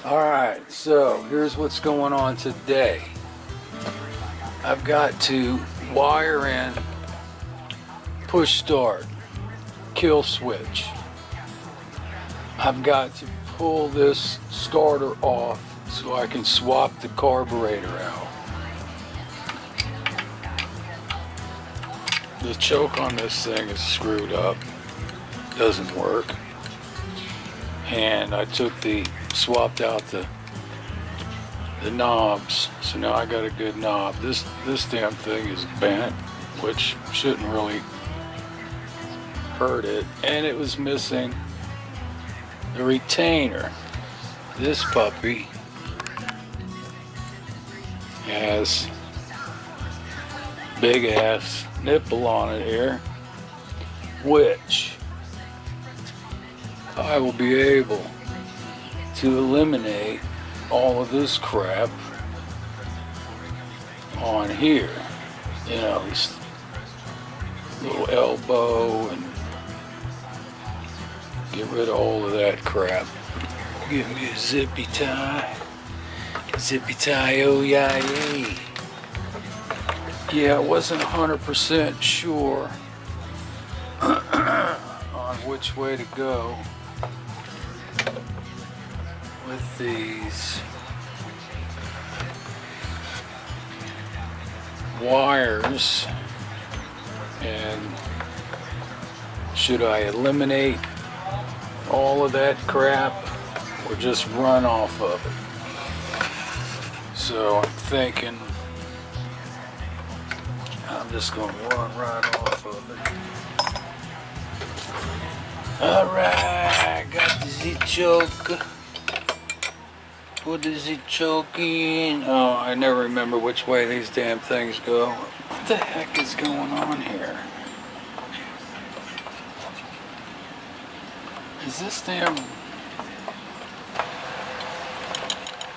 Alright, so here's what's going on today. I've got to wire in push start, kill switch. I've got to pull this starter off so I can swap the carburetor out. The choke on this thing is screwed up, doesn't work. And I swapped out the knobs, so now I got a good knob. This damn thing is bent, which shouldn't really hurt it, and it was missing the retainer. This puppy has big ass nipple on it here, which I will be able to eliminate all of this crap on here. You know, this little elbow, and get rid of all of that crap. Give me a zippy tie. Zippy tie, oh yeah, yeah. Yeah, I wasn't 100% sure on which way to go with these wires, and should I eliminate all of that crap or just run off of it? So I'm thinking I'm just going to run right off of it. Alright, got the Z-choke. Put the Z-choke in. Oh, I never remember which way these damn things go. What the heck is going on here? Is this damn...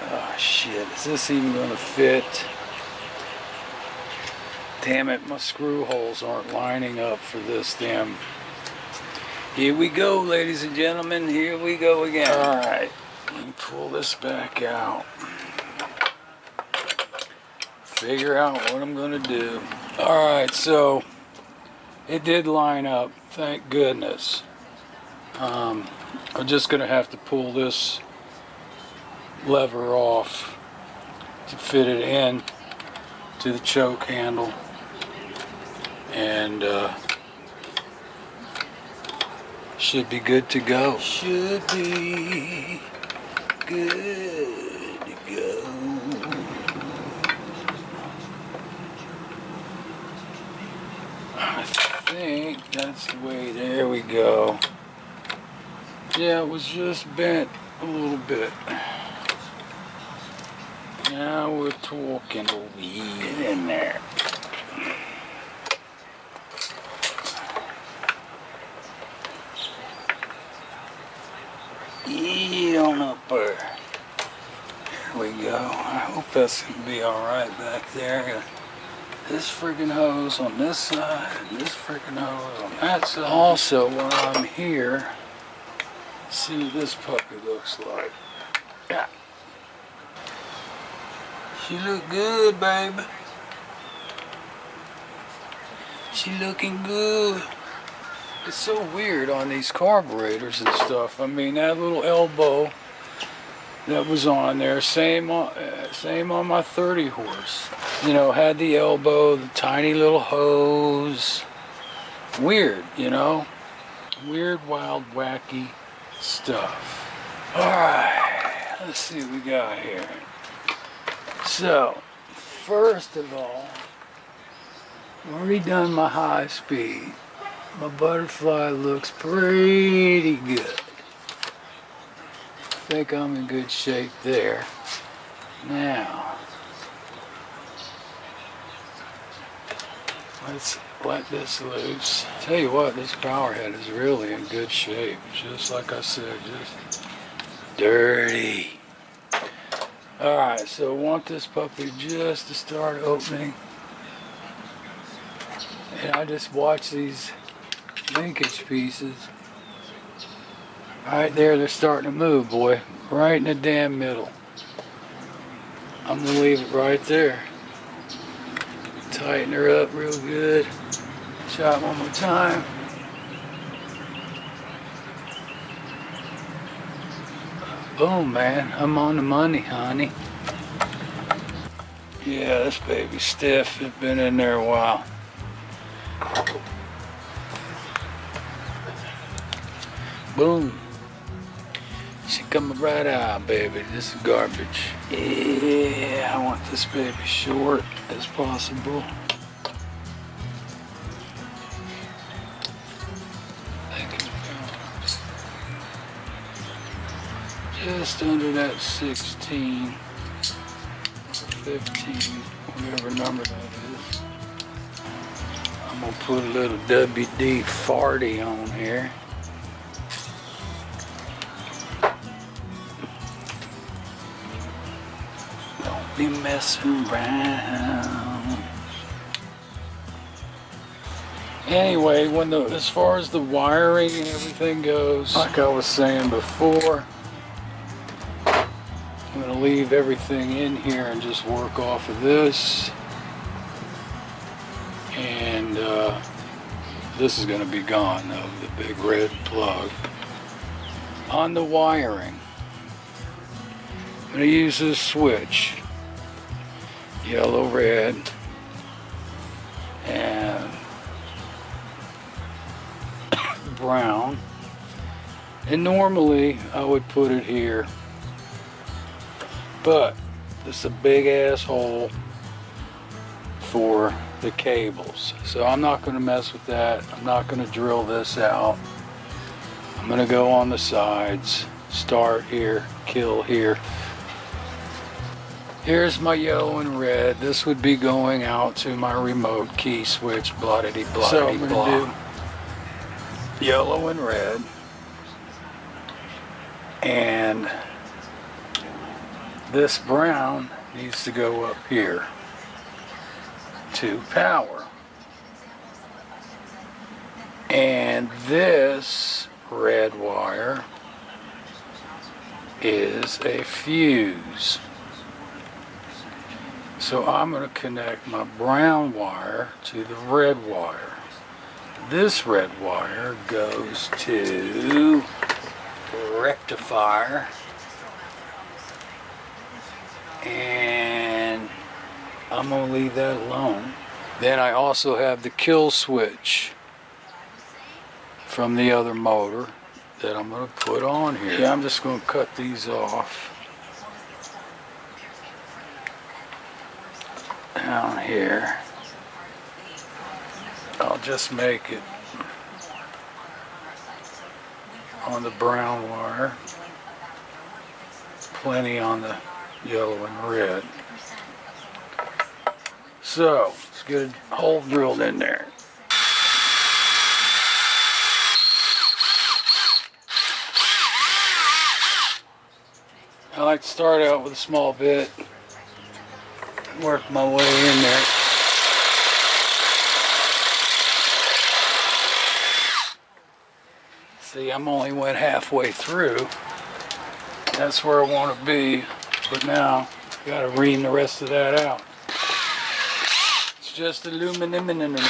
Oh shit, is this even going to fit? Damn it, my screw holes aren't lining up for this damn... Here we go, ladies and gentlemen, here we go again. Alright, let me pull this back out. Figure out what I'm going to do. Alright, so it did line up, thank goodness. I'm just going to have to pull this lever off to fit it in to the choke handle, and should be good to go. Should be good to go. I think that's the way. There we go. Yeah, it was just bent a little bit. Now we're talking. Over here. Get in there. Eat on up there. There we go. I hope that's going to be alright back there. This friggin' hose on this side, and this friggin' hose on that side. Also, while I'm here, see what this puppy looks like. Yeah. She look good, baby. She looking good. It's so weird on these carburetors and stuff. I mean, that little elbow that was on there, same on my 30 horse. You know, had the elbow, the tiny little hose. Weird, you know? Weird, wild, wacky stuff. Alright, let's see what we got here. So, first of all, I've already done my high speed. My butterfly looks pretty good. I think I'm in good shape there. Now, let's let this loose. Tell you what, this power head is really in good shape. Just like I said, just dirty. Alright, so I want this puppy just to start opening. And I just watch these linkage pieces Right there, they're starting to move, boy. Right in the damn middle. I'm gonna leave it right there. Tighten her up real good. Shot one more time. Boom, man. I'm on the money, honey. Yeah, this baby's stiff. It's been in there a while. Boom. She coming right out, baby. This is garbage. Yeah, I want this baby short as possible. Just under that 16, 15, whatever number that is. I'm gonna put a little WD-40 on here. Don't be messing around. Anyway, as far as the wiring and everything goes, like I was saying before, I'm going to leave everything in here and just work off of this. And this is going to be gone though, the big red plug. On the wiring, I'm going to use this switch, yellow, red, and brown. And normally I would put it here, but this is a big ass hole for the cables, so I'm not going to mess with that. I'm not going to drill this out. I'm going to go on the sides, start here, kill here. Here's my yellow and red. This would be going out to my remote key switch, blah-diddy, blah. So I'm going to do yellow and red, and this brown needs to go up here to power, and this red wire is a fuse. So I'm going to connect my brown wire to the red wire. This red wire goes to the rectifier, and I'm going to leave that alone. Then I also have the kill switch from the other motor that I'm going to put on here. Yeah, I'm just going to cut these off down here. I'll just make it on the brown wire, plenty on the yellow and red. So let's get a hole drilled in there. I like to start out with a small bit, work my way in there. See, I'm only went halfway through. That's where I want to be, but now I got to ream the rest of that out. It's just aluminum. Maybe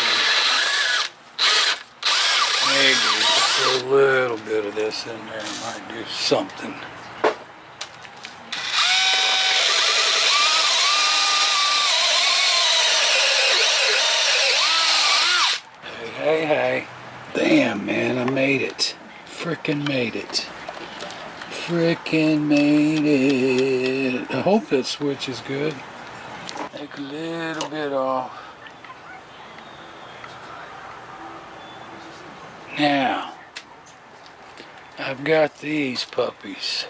just a little bit of this in there might do something. Hey. Damn, man, I made it. Frickin' made it. Frickin' made it. I hope that switch is good. Take a little bit off. Now, I've got these puppies.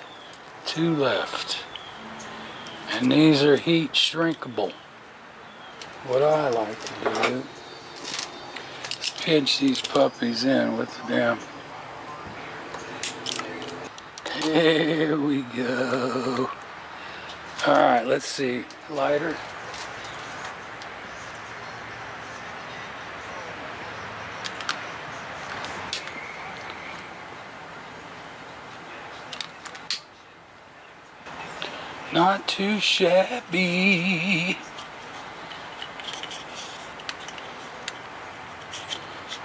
2 left. And these are heat shrinkable. What I like to do, pinch these puppies in with the damn. There we go. Alright, let's see. Lighter. Not too shabby.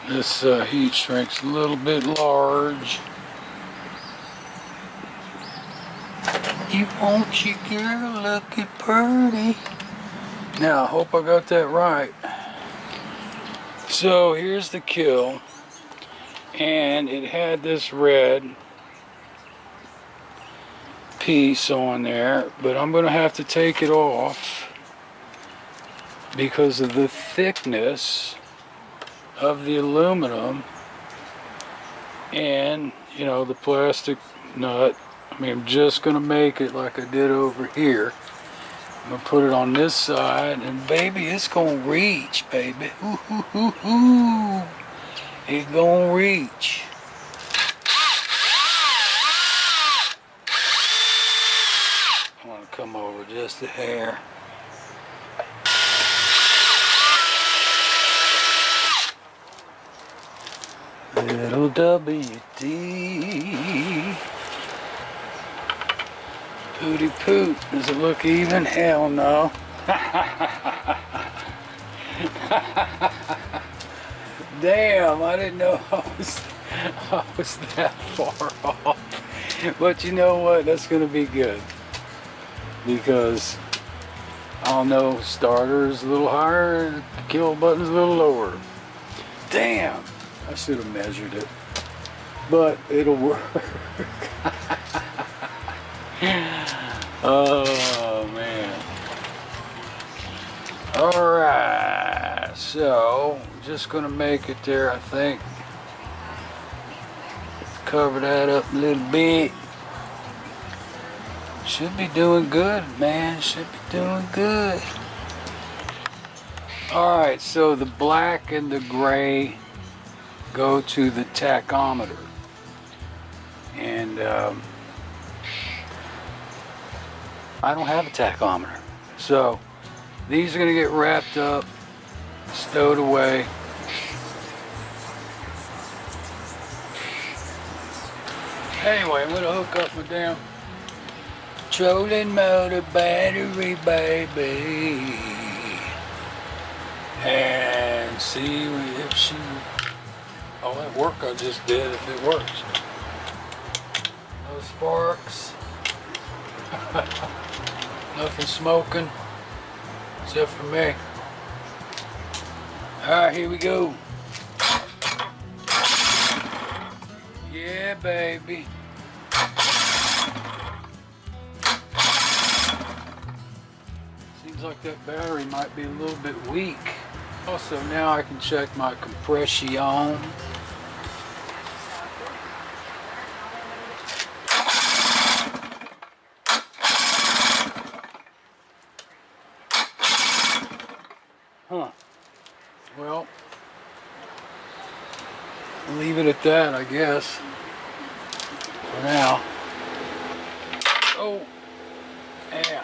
This heat shrink's a little bit large. You want your girl looking pretty. Now, I hope I got that right. So here's the kill, and it had this red piece on there, but I'm gonna have to take it off because of the thickness of the aluminum and, you know, the plastic nut. I mean, I'm just gonna make it like I did over here. I'm gonna put it on this side, and baby, it's gonna reach, baby. Ooh, ooh, ooh, ooh. It's gonna reach. I wanna come over just a hair. Little WD. Pooty poot. Does it look even? Hell no. Damn, I didn't know I was that far off. But you know what? That's going to be good. Because I'll know starter's a little higher and the kill button's a little lower. Damn. I should have measured it, but it'll work. Oh man. Alright, so just gonna make it there, I think. Cover that up a little bit. Should be doing good, man. Should be doing good. Alright, so the black and the gray go to the tachometer, and I don't have a tachometer, so these are going to get wrapped up, stowed away. Anyway, I'm going to hook up my damn trolling motor battery, baby, and see if she all that work I just did, if it works. No sparks. Nothing smoking. Except for me. Alright, here we go. Yeah, baby. Seems like that battery might be a little bit weak. Also, now I can check my compression. Huh. Well, leave it at that, I guess, for now. Oh, yeah.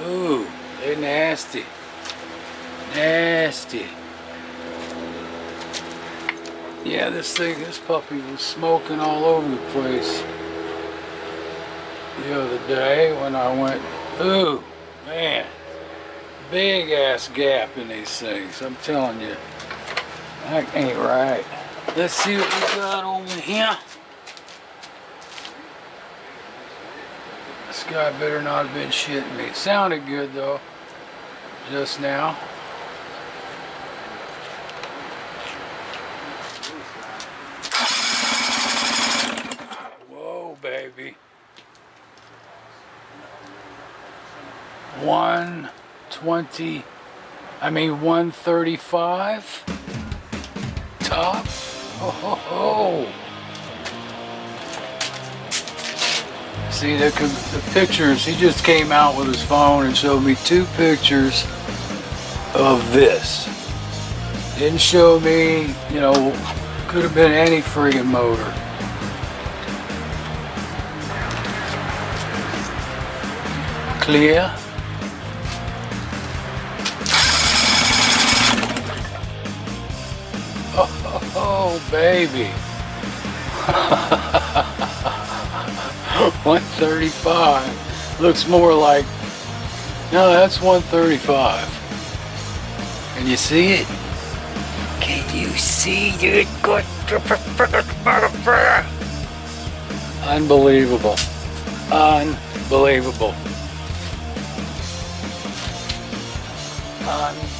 Ooh, they're nasty. Nasty. Yeah, this puppy was smoking all over the place the other day when I went. Ooh, man. Big ass gap in these things, I'm telling you. That ain't right. Let's see what we got over here. This guy better not have been shitting me. It sounded good though, just now. Whoa, baby. 135 top. Oh, ho, ho. See the pictures, he just came out with his phone and showed me 2 pictures of this. Didn't show me, you know, could have been any friggin' motor. Clear. Oh, baby. 135. Looks more like, no, that's 135. Can you see it? Can you see it? Unbelievable. Unbelievable. Unbelievable.